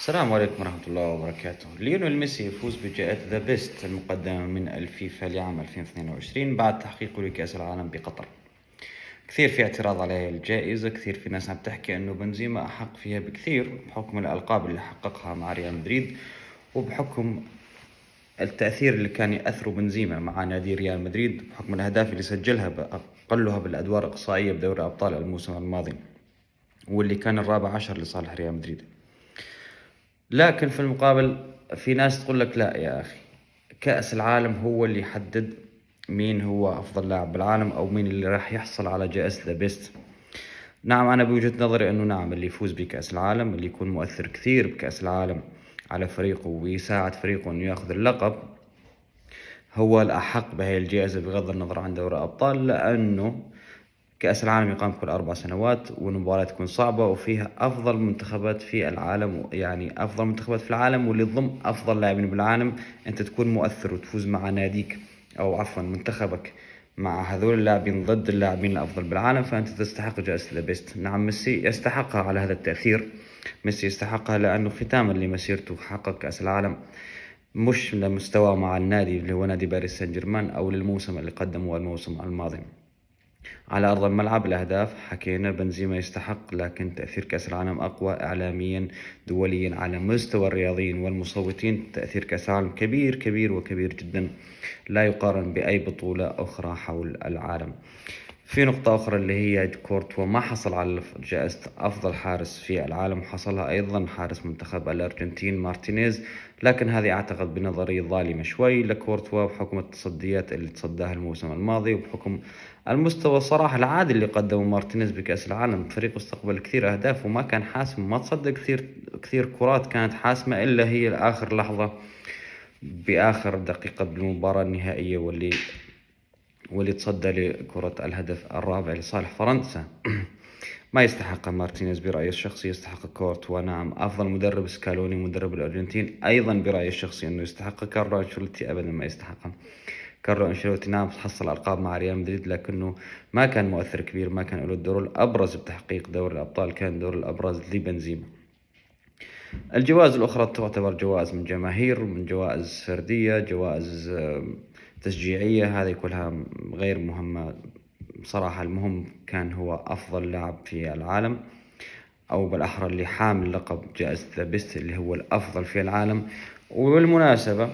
السلام عليكم ورحمة الله وبركاته. ليونيل ميسي يفوز بجائزة ذا بيست المقدمة من الفيفا لعام 2022 بعد تحقيقه لكأس العالم بقطر. كثير في اعتراض على هاي الجائزة، كثير في ناس عم تحكي انه بنزيما احق فيها بكثير بحكم الالقاب اللي حققها مع ريال مدريد، وبحكم التأثير اللي كان يأثره بنزيما مع نادي ريال مدريد، بحكم الاهداف اللي سجلها بأقلها بالادوار الاقصائية بدوري ابطال الموسم الماضي، واللي كان الرابع عشر لصالح ريال مدريد. لكن في المقابل في ناس تقول لك لا يا أخي، كأس العالم هو اللي يحدد مين هو أفضل لاعب بالعالم أو مين اللي راح يحصل على جائزة ذا بيست. نعم، أنا بوجهة نظري أنه نعم، اللي يفوز بكأس العالم، اللي يكون مؤثر كثير بكأس العالم على فريقه ويساعد فريقه أنه ياخذ اللقب، هو الأحق بهاي الجائزة بغض النظر عن دوري الأبطال، لأنه كأس العالم يقام كل 4 سنوات، والمباراة تكون صعبة وفيها أفضل منتخبات في العالم، يعني أفضل منتخبات في العالم واللي تضم أفضل لاعبين بالعالم. أنت تكون مؤثر وتفوز مع ناديك أو عفوا منتخبك مع هذول اللاعبين ضد اللاعبين الأفضل بالعالم، فأنت تستحق جائزة ذا بيست. نعم، ميسي يستحقها على هذا التأثير، ميسي يستحقها لأنه ختاما لمسيرته حقق كأس العالم، مش لمستوى مع النادي اللي هو نادي باريس سان جيرمان أو للموسم اللي قدمه الموسم الماضي. على أرض الملعب الأهداف حكينا بنزيما يستحق، لكن تأثير كأس العالم أقوى إعلاميا دوليا على مستوى الرياضيين والمصوتين. تأثير كأس العالم كبير كبير وكبير جدا، لا يقارن بأي بطولة أخرى حول العالم. في نقطة أخرى اللي هي كورتوا ما حصل على جائزة أفضل حارس في العالم، حصلها أيضا حارس منتخب الأرجنتين مارتينيز، لكن هذه أعتقد بنظري ظالمة شوي لكورتوا بحكم التصديات اللي تصداها الموسم الماضي، وبحكم المستوى الصراحة العادي اللي قدمه مارتينيز بكأس العالم. فريقه استقبل كثير أهداف وما كان حاسم، ما تصدق كثير كرات كانت حاسمة إلا هي لآخر لحظة بآخر دقيقة بالمباراة النهائية، واللي تصدى لكرة الهدف الرابع لصالح فرنسا. ما يستحق مارتينيز برأيي الشخصي، يستحق كورتوا. نعم، أفضل مدرب سكالوني مدرب الأرجنتين، أيضا برأيي الشخصي أنه يستحق. كارلو أنشيلوتي أبدا ما يستحقها. كارلو أنشيلوتي نعم حصل ألقاب مع ريال مدريد، لكنه ما كان مؤثر كبير، ما كان له الدور الأبرز بتحقيق دوري الأبطال، كان دور الأبرز لبنزيما. الجوائز الأخرى تعتبر جوائز من جماهير، من جوائز فردية، جوائز تشجيعية، هذه كلها غير مهمة بصراحة. المهم كان هو أفضل لاعب في العالم، أو بالأحرى اللي حامل لقب جائزة ذا بيست اللي هو الأفضل في العالم. وبالمناسبة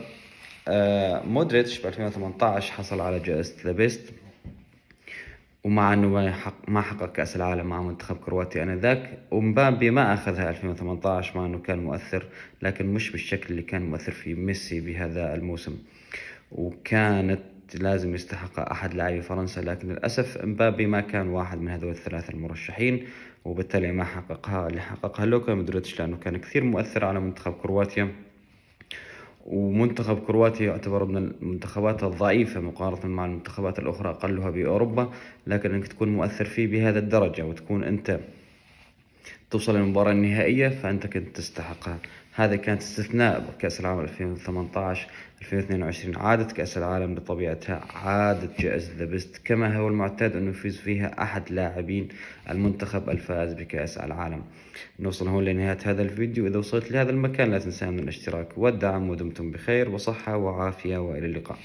مودريتش ب 2018 حصل على جائزة ذا بيست، ومع انه ما حقق كأس العالم مع منتخب كرواتيا انذاك. ومبابي ما اخذها 2018 مع انه كان مؤثر، لكن مش بالشكل اللي كان مؤثر فيه ميسي بهذا الموسم، وكانت لازم يستحقها احد لاعبي فرنسا، لكن للاسف مبابي ما كان واحد من هذول الثلاثه المرشحين، وبالتالي ما حققها. اللي حققها لوكا مودريتش لانه كان كثير مؤثر على منتخب كرواتيا، ومنتخب كرواتيا يعتبر من المنتخبات الضعيفة مقارنة مع المنتخبات الأخرى أقلها بأوروبا، لكن أنك تكون مؤثر فيه بهذا الدرجة وتكون أنت توصل للمباراة النهائية فأنت كنت تستحقها. هذا كانت استثناء بكأس العالم 2018. 2022 عادت كأس العالم بطبيعتها، عادت جائزة ذا بيست كما هو المعتاد أنه يفوز فيها أحد لاعبين المنتخب الفائز بكأس العالم. نوصل هون لنهاية هذا الفيديو. إذا وصلت لهذا المكان لا تنسى من الاشتراك والدعم، ودمتم بخير وصحة وعافية، وإلى اللقاء.